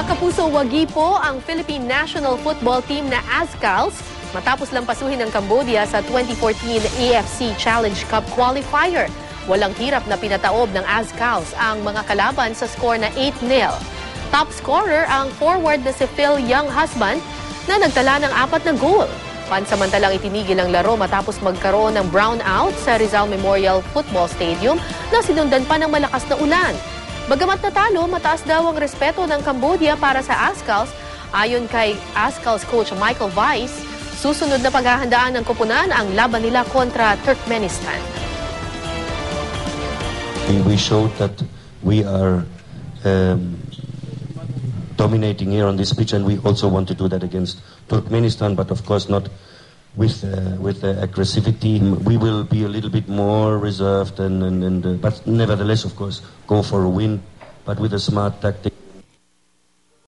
Mga kapuso, wagi po ang Philippine National Football Team na Azkals matapos lampasuhin ng Cambodia sa 2014 AFC Challenge Cup Qualifier. Walang hirap na pinataob ng Azkals ang mga kalaban sa score na 8-0. Top scorer ang forward na si Phil Younghusband na nagtala ng 4 na goal. Pansamantalang itinigil ang laro matapos magkaroon ng brownout sa Rizal Memorial Football Stadium na sinundan pa ng malakas na ulan. Bagamat natalo, mataas daw ang respeto ng Cambodia para sa Azkals. Ayon kay Azkals coach Michael Weiss, susunod na paghahandaan ng koponan ang laban nila kontra Turkmenistan. We showed that we are dominating here on this pitch, and we also want to do that against Turkmenistan, but of course not with the aggressivity. We will be a little bit more reserved, but nevertheless, of course, go for a win, but with a smart tactic.